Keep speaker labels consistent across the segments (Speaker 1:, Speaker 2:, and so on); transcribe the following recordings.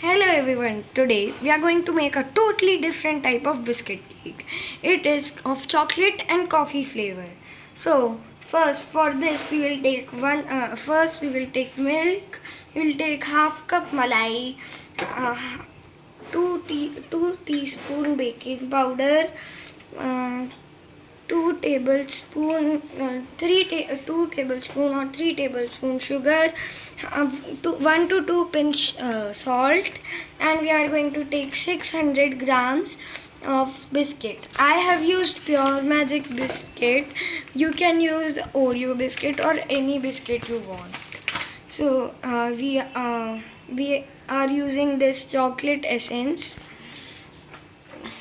Speaker 1: Hello everyone, today we are going to make a totally different type of biscuit cake. It is of chocolate and coffee flavor. So first for this we will take first we will take milk, we will take half cup malai, uh, 2 teaspoon baking powder, uh, 2 tablespoon or 3 tablespoon sugar, 1 to 2 pinch salt, and we are going to take 600 grams of biscuit. I have used Pure Magic biscuit. You can use Oreo biscuit or any biscuit you want. So we are using this chocolate essence.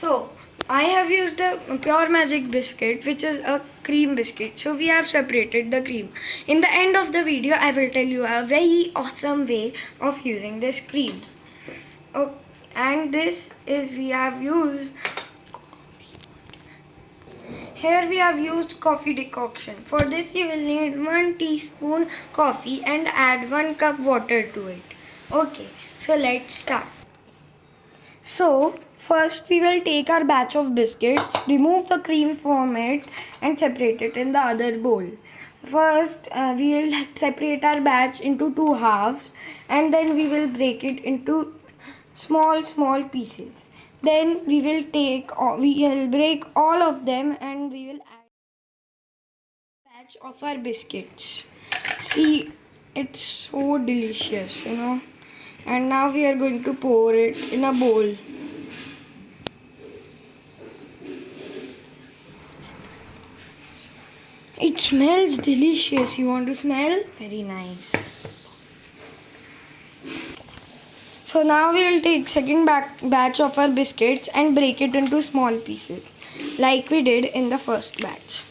Speaker 1: So I have used a Pure Magic biscuit, which is a cream biscuit. So we have separated the cream. In the end of the video, I will tell you a very awesome way of using this cream. Oh, and this is we have used. Here we have used coffee decoction. For this you will need 1 teaspoon coffee and add 1 cup water to it. Okay, so let's start. So first we will take our batch of biscuits, remove the cream from it and separate it in the other bowl. First we will separate our batch into two halves and then we will break it into small pieces. Then we will break all of them and we will add batch of our biscuits. See, it's so delicious. And now we are going to pour it in a bowl. It smells delicious. You want to smell? Very nice. So now we will take second batch of our biscuits and break it into small pieces like we did in the first batch.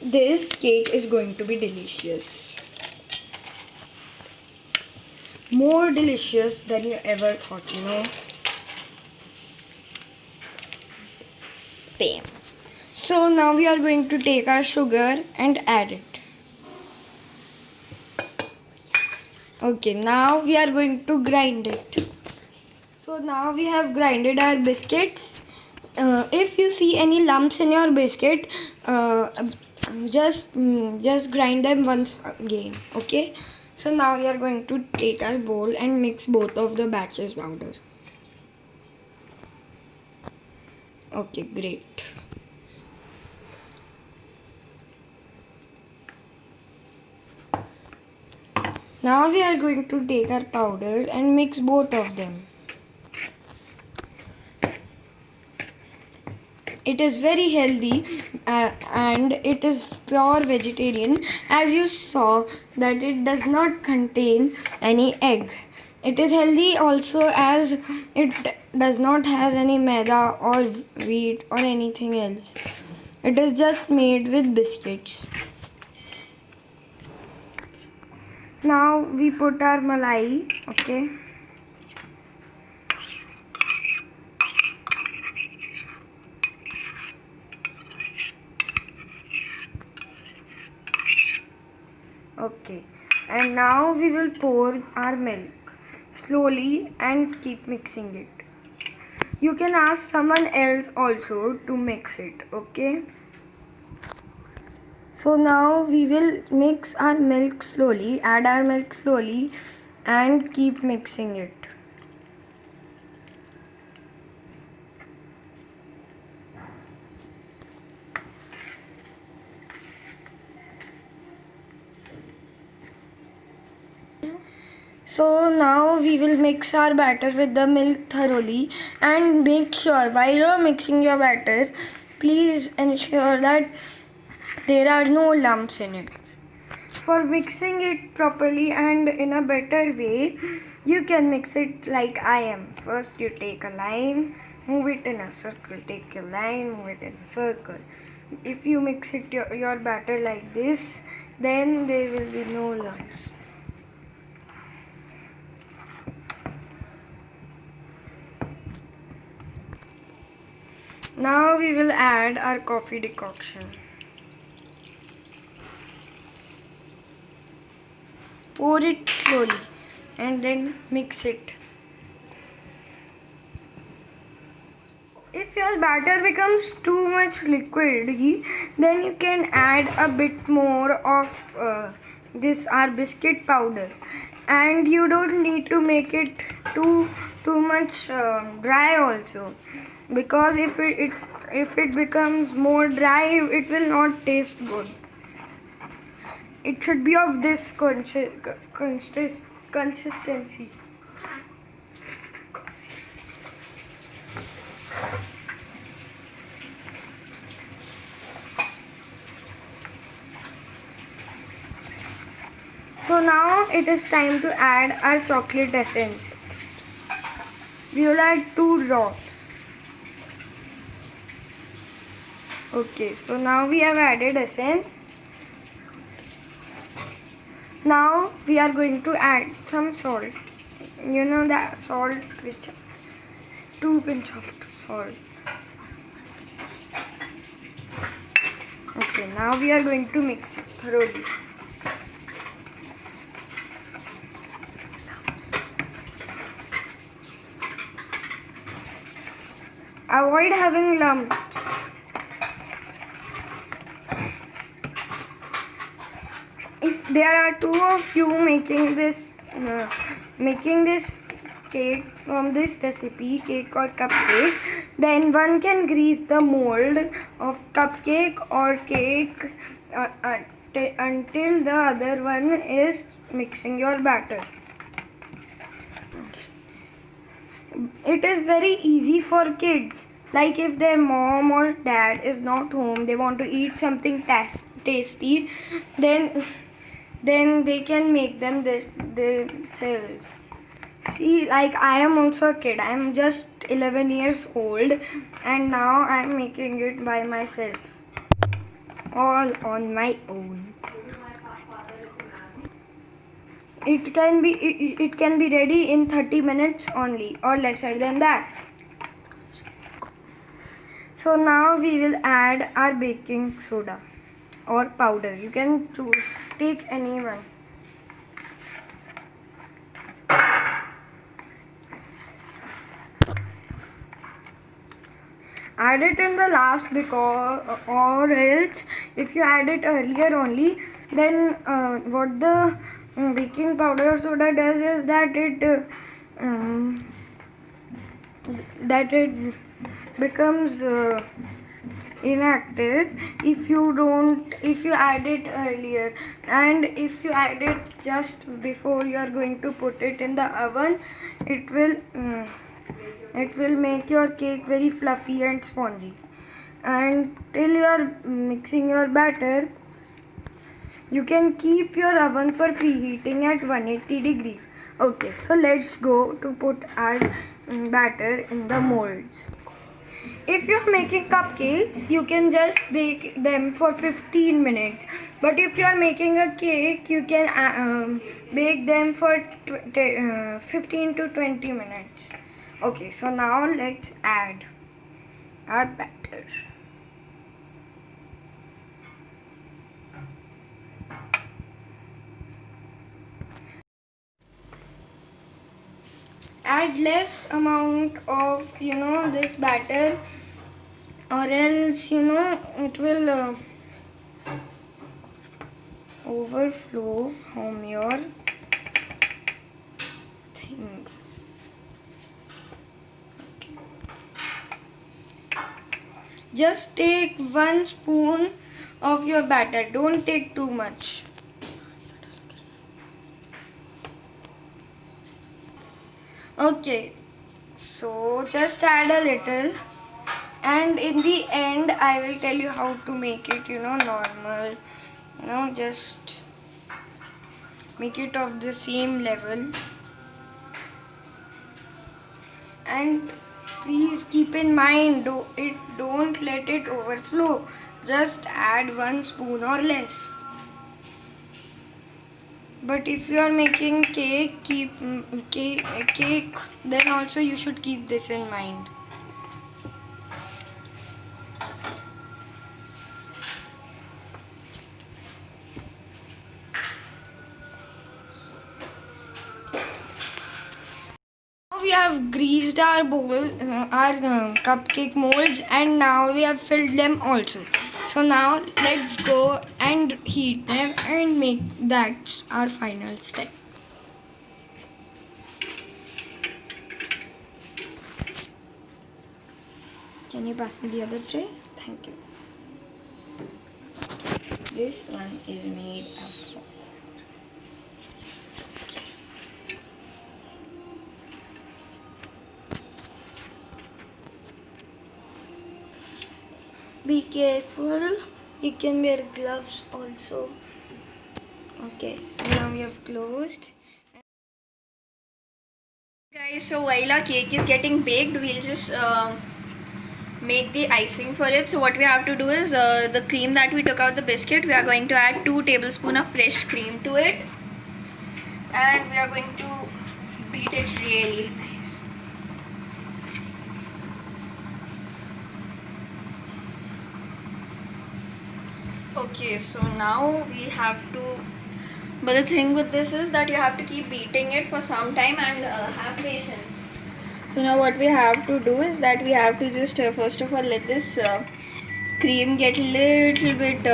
Speaker 1: This cake is going to be delicious. More delicious than you ever thought. Bam. So now we are going to take our sugar and add it. Okay, now we are going to grind it. So now we have grinded our biscuits. If you see any lumps in your biscuit, just grind them once again. Okay. So now we are going to take our bowl and mix both of the batches powder. Okay, great. Now we are going to take our powder and mix both of them. It is very healthy and it is pure vegetarian, as you saw that it does not contain any egg. It is healthy also as it does not have any maida or wheat or anything else. It is just made with biscuits. Now we put our malai, okay. Okay, and now we will pour our milk slowly and keep mixing it. You can ask someone else also to mix it, okay? So now we will mix our milk slowly, add our milk slowly and keep mixing it. So now we will mix our batter with the milk thoroughly and make sure while you are mixing your batter, please ensure that there are no lumps in it. For mixing it properly and in a better way, you can mix it like I am. First you take a line, move it in a circle, take a line, move it in a circle. If you mix it your batter like this, then there will be no lumps. Now we will add our coffee decoction. pour it slowly and then mix it. If your batter becomes too much liquidy, then you can add a bit more of this our biscuit powder, and you don't need to make it too much dry also, because if it becomes more dry, it will not taste good. It should be of this consistency. So now it is time to add our chocolate essence. We will add 2 drops. Okay, so now we have added essence. Now we are going to add some salt. You know that salt, which 2 pinch of salt. Okay, now we are going to mix it thoroughly. Avoid having lumps. If there are 2 of you making this cake from this recipe, cake or cupcake, then one can grease the mold of cupcake or cake until the other one is mixing your batter. It is very easy for kids. Like if their mom or dad is not home, they want to eat something tasty, then they can make them themselves. See, like I am also a kid. I am just 11 years old, and now I am making it by myself, all on my own. It can be ready in 30 minutes only, or lesser than that. So now we will add our baking soda or powder. You can take any one. Add it in the last, because or else if you add it earlier only, then what the baking powder soda does is that it becomes inactive if you add it earlier, and if you add it just before you are going to put it in the oven, it will make your cake very fluffy and spongy. And till you are mixing your batter, you can keep your oven for preheating at 180 degrees. Okay, so let's go to put our batter in the molds. If you're making cupcakes, you can just bake them for 15 minutes. But if you're making a cake, you can bake them for 15 to 20 minutes. Okay, so now let's add our batter. Add less amount of this batter, or else it will overflow from your thing. Okay. Just take 1 spoon of your batter, don't take too much. Okay, so just add a little, and in the end I will tell you how to make it normal. Just make it of the same level, and please keep in mind, don't let it overflow. Just add 1 spoon or less. But if you are making cake, then also you should keep this in mind. have greased our bowl, our cupcake molds, and now we have filled them also. So now let's go and heat them and make that our final step. Can you pass me the other tray? Thank you. This one is made up of. Be careful. You can wear gloves also. Okay, so now we have closed. Guys, so while our cake is getting baked, we'll just make the icing for it. So what we have to do is the cream that we took out the biscuit, we are going to add 2 tablespoons of fresh cream to it, and we are going to beat it really nice. Okay, so now we have to, but the thing with this is that you have to keep beating it for some time and have patience. So now what we have to do is that we have to just first of all let this cream get little bit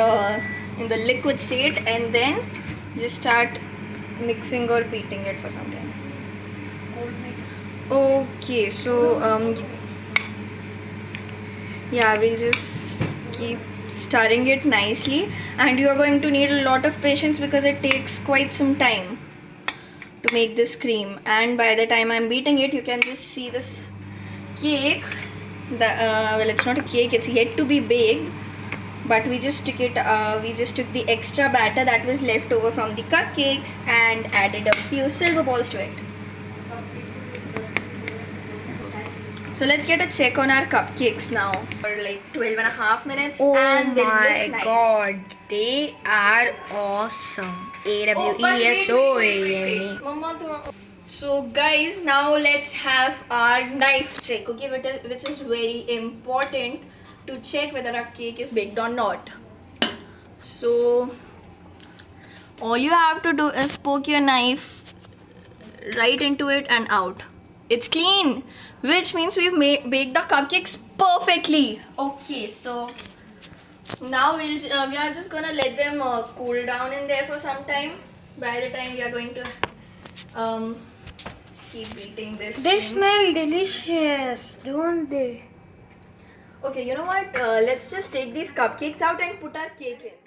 Speaker 1: in the liquid state, and then just start mixing or beating it for some time. Okay, so yeah, we'll just keep stirring it nicely, and you are going to need a lot of patience because it takes quite some time to make this cream. And by the time I'm beating it, you can just see this cake. Well, it's not a cake, it's yet to be baked, but we just took it, we just took the extra batter that was left over from the cupcakes and added a few silver balls to it. So let's get a check on our cupcakes now. For like 12.5 minutes.
Speaker 2: Oh
Speaker 1: and they
Speaker 2: my
Speaker 1: look nice.
Speaker 2: god, they are awesome. AWESOAME.
Speaker 1: So guys, now let's have our knife check, okay, which is very important to check whether our cake is baked or not. So all you have to do is poke your knife right into it and out. It's clean, which means we've baked the cupcakes perfectly. Okay, so now we are just gonna let them cool down in there for some time. By the time we are going to keep beating this.
Speaker 2: They smell delicious, don't they?
Speaker 1: Okay, you know what? Let's just take these cupcakes out and put our cake in.